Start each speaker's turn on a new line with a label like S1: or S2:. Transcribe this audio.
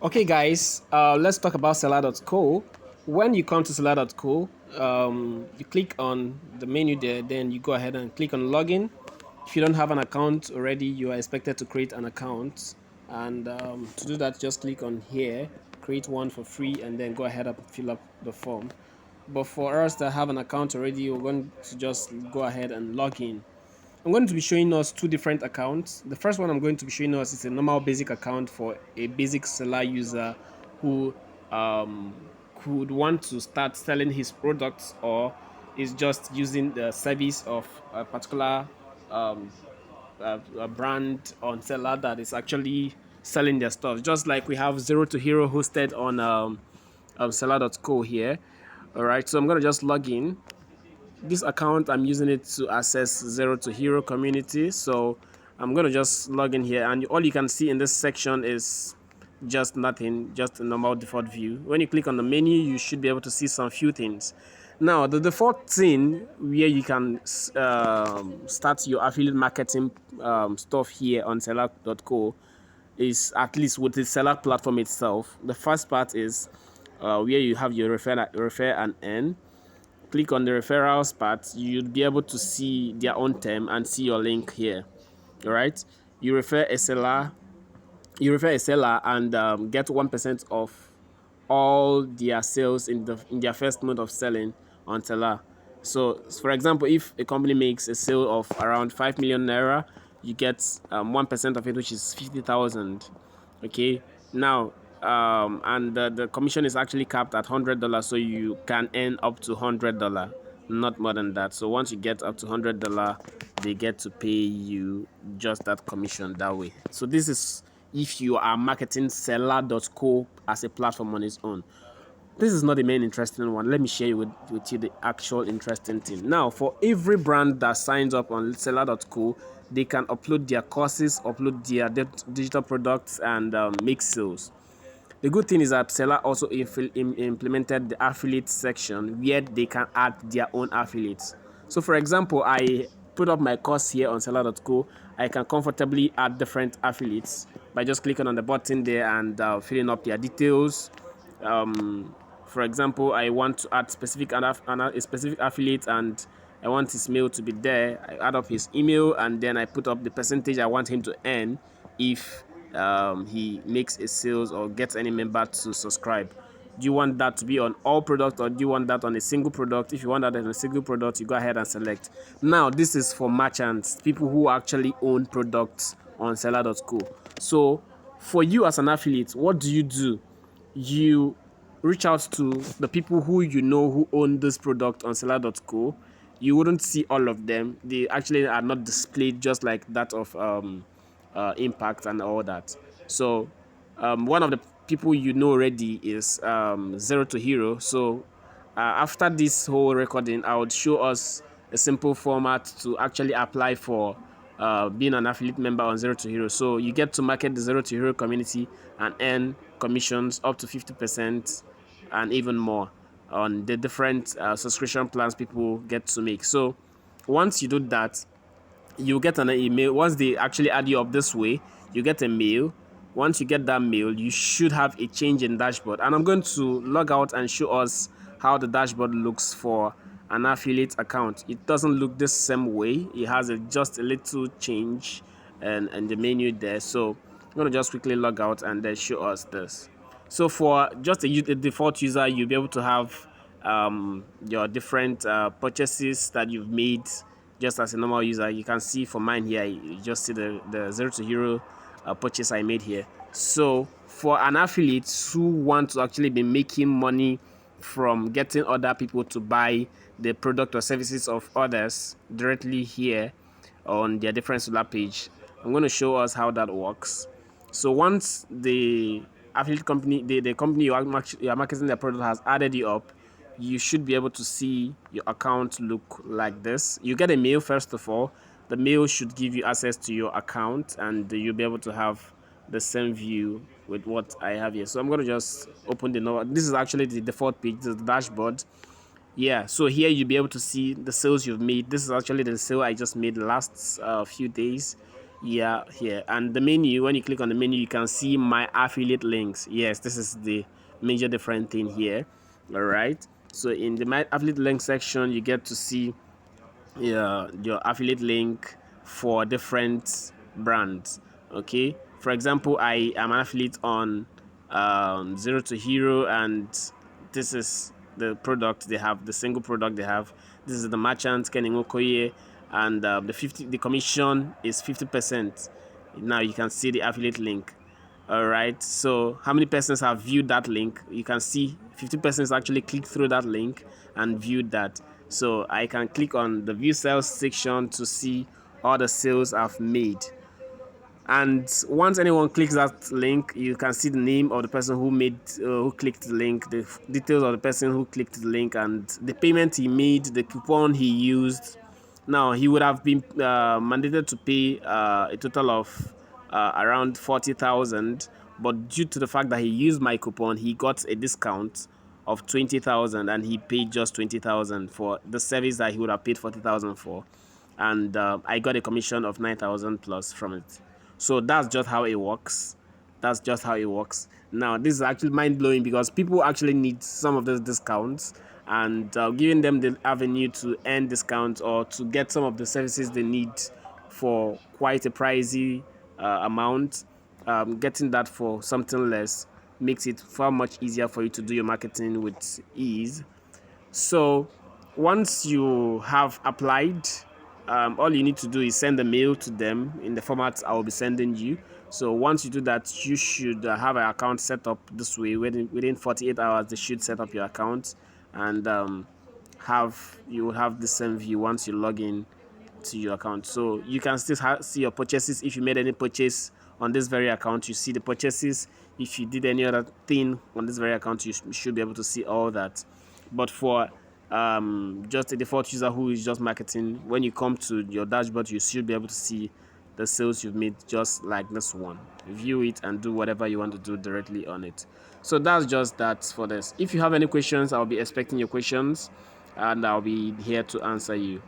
S1: Okay, guys, let's talk about selar.co. When you come to selar.co, you click on the menu there, then you go ahead and click on login. If you don't have an account already, you are expected to create an account. And to do that, just click on here, create one for free, and then go ahead and fill up the form. But for us that have an account already, we're going to just go ahead and log in. I'm going to be showing us two different accounts. The first one I'm going to be showing us is a normal basic account for a basic seller user who um, could want to start selling his products or is just using the service of a particular um, a brand on seller that is actually selling their stuff. Just like we have Zero to Hero hosted on seller.co here. All right, so I'm going to just log in. This account, I'm using it to access Zero to Hero community. So I'm going to just log in here, and all you can see in this section is just nothing, just a normal default view. When you click on the menu, you should be able to see some few things. Now, the default thing where you can start your affiliate marketing stuff here on seller.co is, at least with the seller platform itself. The first part is where you have your refer and earn. Click on the referrals part, you'll be able to see their own term and see your link here. All right, you refer a seller, and get 1% of all their sales in their first month of selling on seller. So for example, if a company makes a sale of around 5 million naira, you get 1% of it, which is 50,000. Okay, now and the commission is actually capped at $100, so you can earn up to $100, not more than that. So once you get up to $100, they get to pay you just that commission that way. So this is if you are marketing selar.co as a platform on its own. This is not the main interesting one. Let me share with you the actual interesting thing. Now, for every brand that signs up on selar.co, they can upload their courses, upload their digital products, and make sales. The good thing is that seller also implemented the affiliate section where they can add their own affiliates. So for example, I put up my course here on selar.co. I can comfortably add different affiliates by just clicking on the button there and filling up their details. For example, I want to add a specific affiliate, and I want his mail to be there. I add up his email, and then I put up the percentage I want him to earn if he makes a sales or gets any member to subscribe. Do you want that to be on all products, or do you want that on a single product? If you want that on a single product, you go ahead and select. Now, this is for merchants, people who actually own products on selar.co. So for you as an affiliate, what do? You reach out to the people who you know who own this product on selar.co. You wouldn't see all of them. They actually are not displayed just like that of Impact and all that. So one of the people you know already is Zero to Hero. So after this whole recording, I would show us a simple format to actually apply for being an affiliate member on Zero to Hero. So you get to market the Zero to Hero community and earn commissions up to 50% and even more on the different subscription plans people get to make. So once you do that, you get an email. Once they actually add you up this way, you get a mail. Once you get that mail, you should have a change in dashboard, and I'm going to log out and show us how the dashboard looks for an affiliate account. It doesn't look the same way. It has just a little change and the menu there. So I'm going to just quickly log out and then show us this. So for just a default user, you'll be able to have your different purchases that you've made just as a normal user. You can see for mine here, you just see the Zero to Hero purchase I made here. So for an affiliate who want to actually be making money from getting other people to buy the product or services of others directly here on their different solar page, I'm going to show us how that works. So once the affiliate company, the company you are marketing their product has added you up, you should be able to see your account look like this. You get a mail first of all. The mail should give you access to your account, and you'll be able to have the same view with what I have here. So I'm going to just open the number. This is actually the default page. This is the dashboard. Yeah, so here you'll be able to see the sales you've made. This is actually the sale I just made the last few days. Yeah, here. And the menu, when you click on the menu, you can see my affiliate links. Yes, this is the major different thing here. All right. So in the my affiliate link section, you get to see your affiliate link for different brands. Okay, for example, I am an affiliate on Zero to Hero, and this is the product they have, the single product they have. This is the merchant Kenny Okoye, and the commission is 50%. Now you can see the affiliate link. All right, so how many persons have viewed that link? You can see 50 persons actually clicked through that link and viewed that. So I can click on the view sales section to see all the sales I've made. And once anyone clicks that link, you can see the name of the person who clicked the link, the details of the person who clicked the link, and the payment he made, the coupon he used. Now he would have been mandated to pay a total of around 40,000, but due to the fact that he used my coupon, he got a discount of 20,000, and he paid just 20,000 for the service that he would have paid 40,000 for, and I got a commission of 9,000 plus from it. So that's just how it works. That's just how it works. Now, this is actually mind blowing because people actually need some of those discounts, and giving them the avenue to earn discounts or to get some of the services they need for quite a pricey amount, getting that for something less makes it far much easier for you to do your marketing with ease. So once you have applied, all you need to do is send a mail to them in the format I will be sending you. So once you do that, you should have an account set up this way. Within 48 hours, they should set up your account, and you will have the same view once you log in to your account. So you can still see your purchases. If you made any purchase on this very account, you see the purchases. If you did any other thing on this very account, you should be able to see all that. But for just a default user who is just marketing, when you come to your dashboard, you should be able to see the sales you've made just like this one. View it and do whatever you want to do directly on it. So that's just that for this. If you have any questions, I'll be expecting your questions, and I'll be here to answer you.